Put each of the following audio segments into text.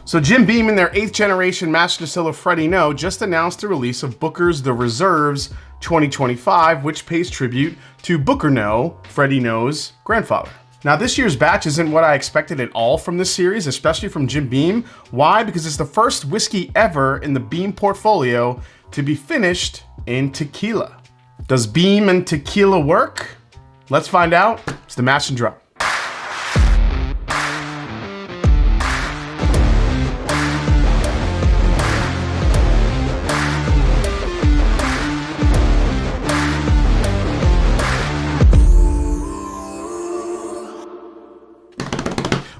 So Jim Beam and their 8th generation master distiller Freddie No just announced the release of Booker's The Reserves 2025, which pays tribute to Booker No, Freddie No's grandfather. Now this year's batch isn't what I expected at all from this series, especially from Jim Beam. Why? Because it's the first whiskey ever in the Beam portfolio to be finished in tequila. Does Beam and tequila work? Let's find out. It's the Mash and Drum.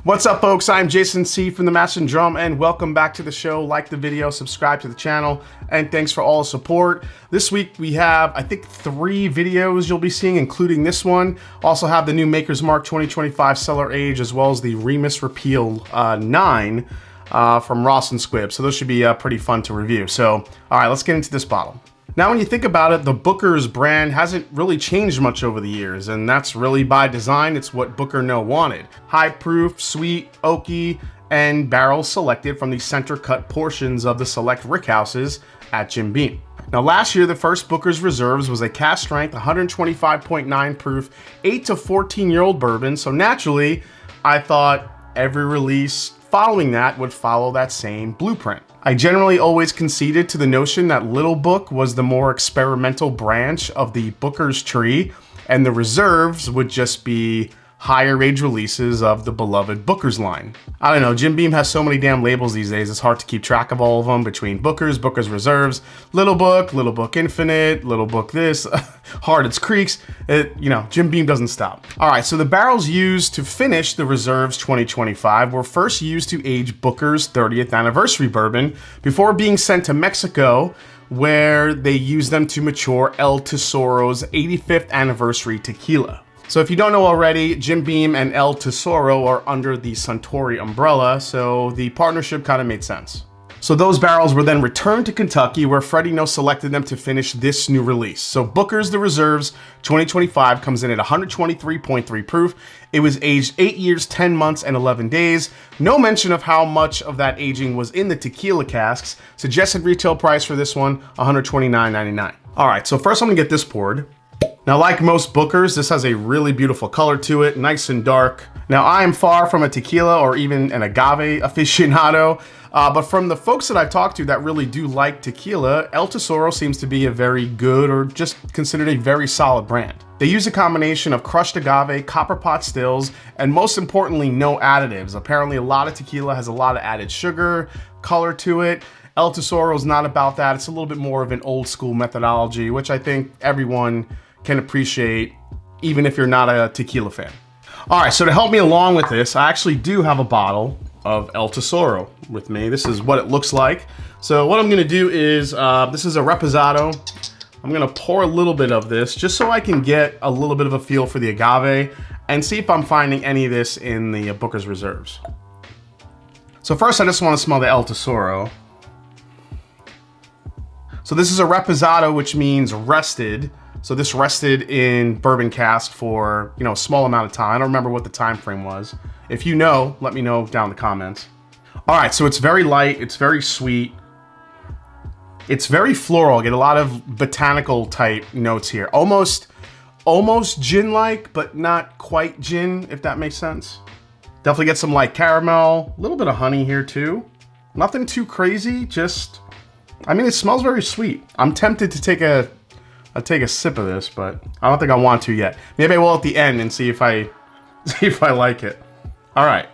What's up, folks? I'm Jason C. from the Mash and Drum, and welcome back to the show. Like the video, subscribe to the channel, and thanks for all the support. This week we have, I think, 3 videos you'll be seeing, including this one. Also have the new Maker's Mark 2025 Cellar Age, as well as the Remus Repeal 9 from Ross and Squibb. So those should be pretty fun to review. So, all right, let's get into this bottle. Now, when you think about it, the Booker's brand hasn't really changed much over the years, and that's really by design. It's what Booker No wanted. High proof, sweet, oaky, and barrels selected from the center cut portions of the select rickhouses at Jim Beam. Now, last year, the first Booker's Reserves was a cask strength, 125.9 proof, 8 to 14-year-old bourbon. So naturally, I thought every release following that would follow that same blueprint. I generally always conceded to the notion that Little Book was the more experimental branch of the Booker's tree, and the Reserves would just be higher age releases of the beloved Booker's line. I don't know, Jim Beam has so many damn labels these days, it's hard to keep track of all of them between Booker's, Booker's Reserves, Little Book Infinite, Little Book this, Hardest Creeks. Jim Beam doesn't stop. All right, so the barrels used to finish the Reserves 2025 were first used to age Booker's 30th anniversary bourbon before being sent to Mexico, where they used them to mature El Tesoro's 85th anniversary tequila. So if you don't know already, Jim Beam and El Tesoro are under the Suntory umbrella, so the partnership kind of made sense. So those barrels were then returned to Kentucky, where Freddie No selected them to finish this new release. So Booker's The Reserves 2025 comes in at 123.3 proof. It was aged 8 years, 10 months, and 11 days. No mention of how much of that aging was in the tequila casks. Suggested retail price for this one, $129.99. All right, so first I'm gonna get this poured. Now, like most Bookers, this has a really beautiful color to it, nice and dark. Now, I am far from a tequila or even an agave aficionado, but from the folks that I've talked to that really do like tequila, El Tesoro seems to be a very good, or just considered a very solid brand. They use a combination of crushed agave, copper pot stills, and most importantly, no additives. Apparently, a lot of tequila has a lot of added sugar, color to it. El Tesoro is not about that. It's a little bit more of an old school methodology, which I think everyone can appreciate, even if you're not a tequila fan. All right, so to help me along with this, I actually do have a bottle of El Tesoro with me. This is what it looks like. So what I'm gonna do is, this is a Reposado. I'm gonna pour a little bit of this just so I can get a little bit of a feel for the agave and see if I'm finding any of this in the Booker's Reserves. So first I just wanna smell the El Tesoro. So this is a Reposado, which means rested. So this rested in bourbon cask for, a small amount of time. I don't remember what the time frame was. If you know, let me know down in the comments. All right, so it's very light, it's very sweet. It's very floral. I get a lot of botanical type notes here. Almost gin-like, but not quite gin, if that makes sense. Definitely get some light caramel, a little bit of honey here too. Nothing too crazy, it smells very sweet. I'm tempted to take a sip of this, but I don't think I want to yet. Maybe I will at the end and see if I like it. All right,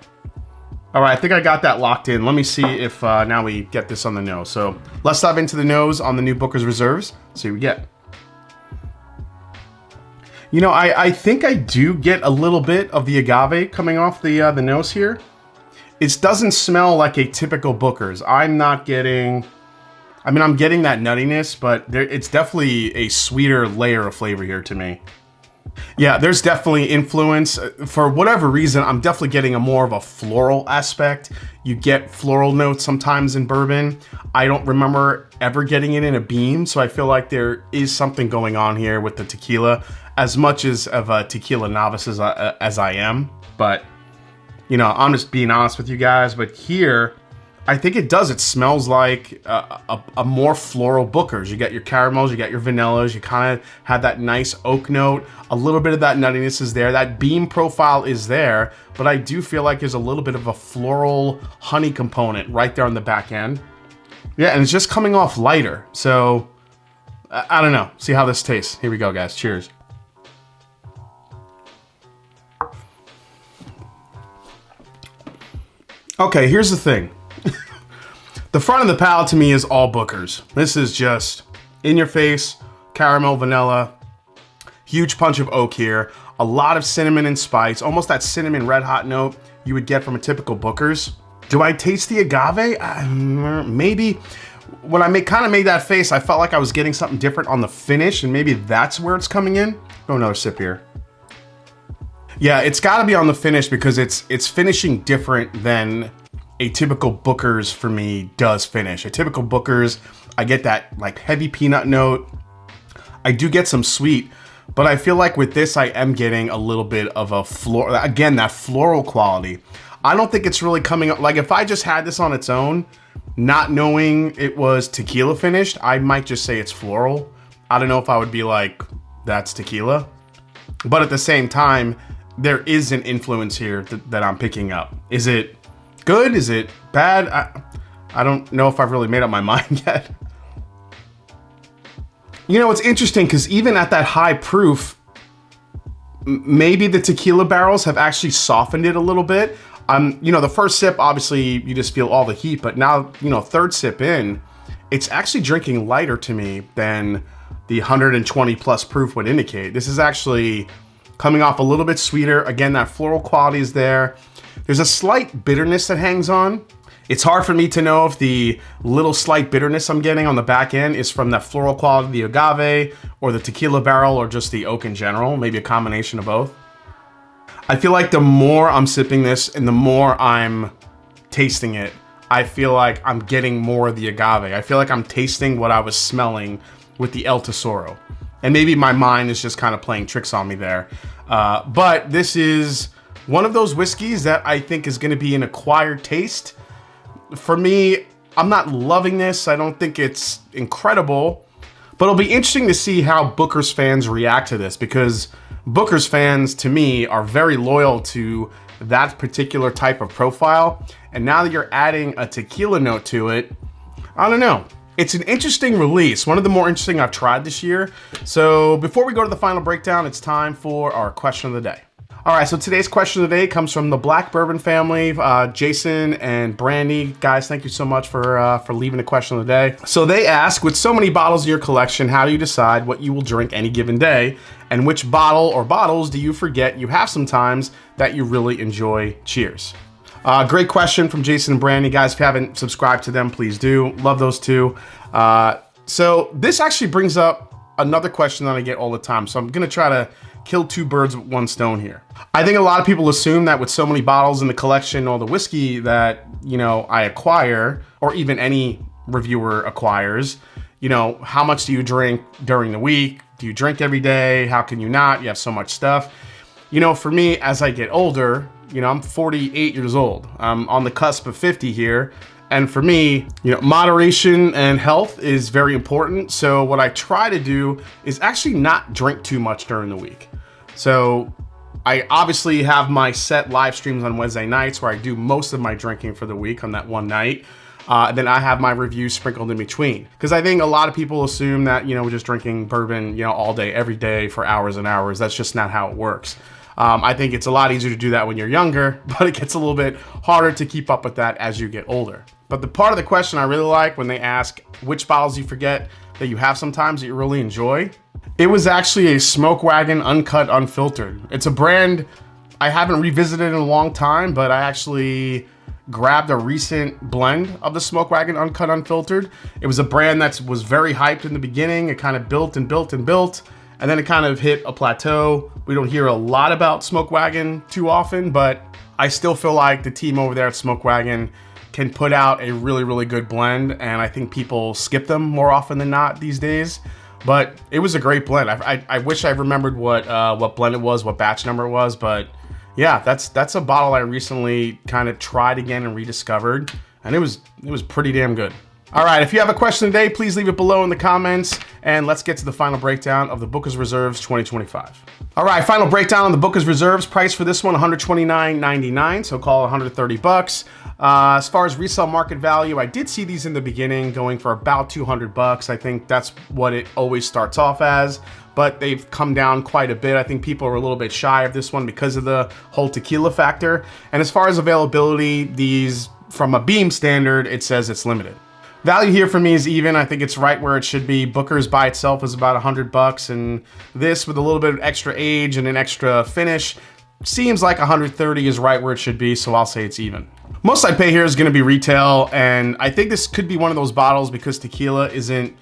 I think I got that locked in. Let me see if now we get this on the nose. So let's dive into the nose on the new Booker's Reserves. See what we get. I think I do get a little bit of the agave coming off the nose here. It doesn't smell like a typical Booker's. I'm getting that nuttiness, but it's definitely a sweeter layer of flavor here to me. Yeah, there's definitely influence. For whatever reason, I'm definitely getting a more of a floral aspect. You get floral notes sometimes in bourbon. I don't remember ever getting it in a Beam, so I feel like there is something going on here with the tequila, as much as of a tequila novice as I am. But, I'm just being honest with you guys. But here, I think it does. It smells like a more floral Booker's. You get your caramels, you get your vanillas, you kind of have that nice oak note. A little bit of that nuttiness is there. That beam profile is there, but I do feel like there's a little bit of a floral honey component right there on the back end. Yeah, and it's just coming off lighter. So, I don't know. See how this tastes. Here we go, guys. Cheers. Okay, here's the thing. The front of the palate to me is all Booker's. This is just in your face, caramel, vanilla, huge punch of oak here, a lot of cinnamon and spice, almost that cinnamon red hot note you would get from a typical Booker's. Do I taste the agave? Maybe. When I kind of made that face, I felt like I was getting something different on the finish, and maybe that's where it's coming in. Go another sip here. Yeah, it's got to be on the finish because it's finishing different than a typical Booker's for me does finish. A typical Booker's, I get that like heavy peanut note. I do get some sweet, but I feel like with this, I am getting a little bit of a again, that floral quality. I don't think it's really coming up. Like if I just had this on its own, not knowing it was tequila finished, I might just say it's floral. I don't know if I would be like, that's tequila. But at the same time, there is an influence here that I'm picking up. Is it good? Is it bad? I don't know if I've really made up my mind yet. You know, it's interesting because even at that high proof, maybe the tequila barrels have actually softened it a little bit. You know, the first sip, obviously you just feel all the heat, but now, you know, third sip in, it's actually drinking lighter to me than the 120 plus proof would indicate. This is actually coming off a little bit sweeter. Again, that floral quality is there. There's a slight bitterness that hangs on. It's hard for me to know if the little slight bitterness I'm getting on the back end is from that floral quality of the agave or the tequila barrel or just the oak in general, maybe a combination of both. I feel like the more I'm sipping this and the more I'm tasting it, I feel like I'm getting more of the agave. I feel like I'm tasting what I was smelling with the El Tesoro. And maybe my mind is just kind of playing tricks on me there. But this is one of those whiskeys that I think is going to be an acquired taste. For me, I'm not loving this. I don't think it's incredible. But it'll be interesting to see how Booker's fans react to this, because Booker's fans, to me, are very loyal to that particular type of profile. And now that you're adding a tequila note to it, I don't know. It's an interesting release, one of the more interesting I've tried this year. So before we go to the final breakdown, it's time for our question of the day. All right, so today's question of the day comes from the Black Bourbon family, Jason and Brandy. Guys, thank you so much for leaving the question of the day. So they ask, with so many bottles in your collection, how do you decide what you will drink any given day? And which bottle or bottles do you forget you have sometimes that you really enjoy? Cheers. Great question from Jason and Brandy. Guys, if you haven't subscribed to them, please do. Love those two. So this actually brings up another question that I get all the time. So I'm gonna try to kill two birds with one stone here. I think a lot of people assume that with so many bottles in the collection, all the whiskey that, you know, I acquire, or even any reviewer acquires, you know, how much do you drink during the week? Do you drink every day? How can you not? You have so much stuff. You know, for me, as I get older, you know, I'm 48 years old. I'm on the cusp of 50 here. And for me, you know, moderation and health is very important. So what I try to do is actually not drink too much during the week. So I obviously have my set live streams on Wednesday nights where I do most of my drinking for the week on that one night. Then I have my reviews sprinkled in between. Because I think a lot of people assume that, you know, we're just drinking bourbon, you know, all day, every day for hours and hours. That's just not how it works. I think it's a lot easier to do that when you're younger, but it gets a little bit harder to keep up with that as you get older. But the part of the question I really like when they ask which bottles you forget that you have sometimes that you really enjoy, it was actually a Smoke Wagon Uncut Unfiltered. It's a brand I haven't revisited in a long time, but I actually grabbed a recent blend of the Smoke Wagon Uncut Unfiltered. It was a brand that was very hyped in the beginning. It kind of built and built and built, and then it kind of hit a plateau. We don't hear a lot about Smoke Wagon too often, but I still feel like the team over there at Smoke Wagon can put out a really, really good blend, and I think people skip them more often than not these days. But it was a great blend. I wish I remembered what blend it was, what batch number it was, but yeah, that's a bottle I recently kind of tried again and rediscovered. and it was pretty damn good. All right, if you have a question today, please leave it below in the comments, and let's get to the final breakdown of the Booker's Reserves 2025. All right, final breakdown on the Booker's Reserves. Price for this one, $129.99, so call it 130 bucks. As far as resale market value, I did see these in the beginning going for about 200 bucks. I think that's what it always starts off as, but they've come down quite a bit. I think people are a little bit shy of this one because of the whole tequila factor. And as far as availability, these, from a Beam standard, it says it's limited. Value here for me is even. I think it's right where it should be. Booker's by itself is about 100 bucks, and this with a little bit of extra age and an extra finish seems like 130 is right where it should be, so I'll say it's even. Most I'd pay here is gonna be retail, and I think this could be one of those bottles because tequila isn't,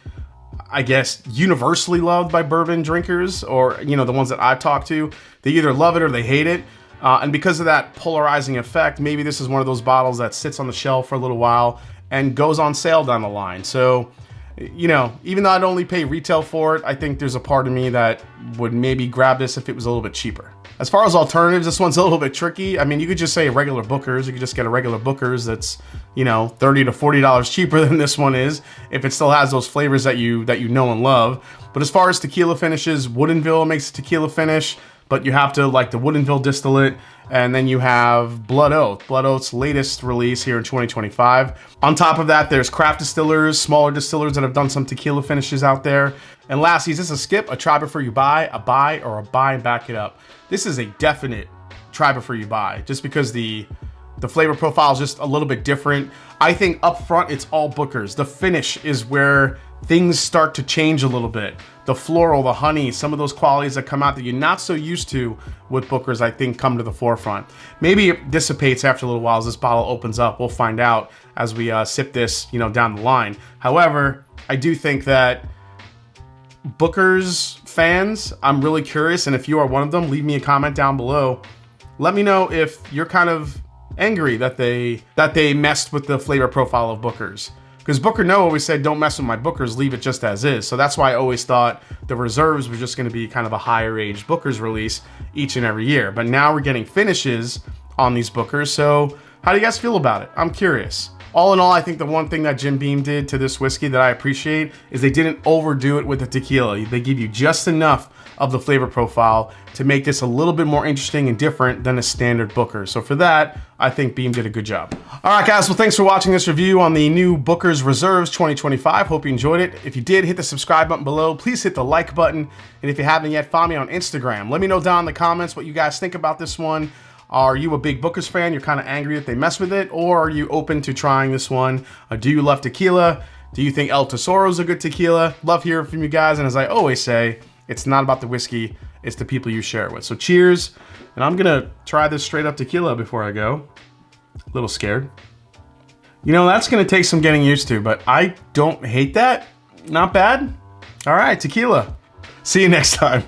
I guess, universally loved by bourbon drinkers, or, you know, the ones that I've talked to. They either love it or they hate it. And because of that polarizing effect, maybe this is one of those bottles that sits on the shelf for a little while and goes on sale down the line. So, you know, even though I'd only pay retail for it, I think there's a part of me that would maybe grab this if it was a little bit cheaper. As far as alternatives, this one's a little bit tricky. I mean, you could just say regular Booker's. You could just get a regular Booker's that's, you know, $30 to $40 cheaper than this one is, if it still has those flavors that you know and love. But as far as tequila finishes, Woodinville makes a tequila finish, but you have to like the Woodinville distillate, and then you have Blood Oath. Blood Oath's latest release here in 2025. On top of that, there's craft distillers, smaller distillers that have done some tequila finishes out there. And lastly, is this a skip, a try before you buy, a buy, or a buy and back it up? This is a definite try before you buy, just because the flavor profile is just a little bit different. I think up front, it's all Booker's. The finish is where things start to change a little bit. The floral, the honey, some of those qualities that come out that you're not so used to with Booker's, I think, come to the forefront. Maybe it dissipates after a little while as this bottle opens up. We'll find out as we sip this, you know, down the line. However, I do think that Booker's fans, I'm really curious, and if you are one of them, leave me a comment down below. Let me know if you're kind of angry that they messed with the flavor profile of Booker's. Because Booker No always said, don't mess with my Booker's, leave it just as is. So that's why I always thought the reserves were just gonna be kind of a higher age Booker's release each and every year. But now we're getting finishes on these Booker's, so how do you guys feel about it? I'm curious. All in all, I think the one thing that Jim Beam did to this whiskey that I appreciate is they didn't overdo it with the tequila. They give you just enough of the flavor profile to make this a little bit more interesting and different than a standard Booker. So for that, I think Beam did a good job. All right, guys, well, thanks for watching this review on the new Booker's Reserves 2025. Hope you enjoyed it. If you did, hit the subscribe button below. Please hit the like button. And if you haven't yet, follow me on Instagram. Let me know down in the comments what you guys think about this one. Are you a big Booker's fan? You're kind of angry that they mess with it? Or are you open to trying this one? Do you love tequila? Do you think El Tesoro's a good tequila? Love hearing from you guys. And as I always say, it's not about the whiskey, it's the people you share it with. So cheers. And I'm gonna try this straight up tequila before I go. A little scared. You know, that's gonna take some getting used to, but I don't hate that. Not bad. All right, tequila. See you next time.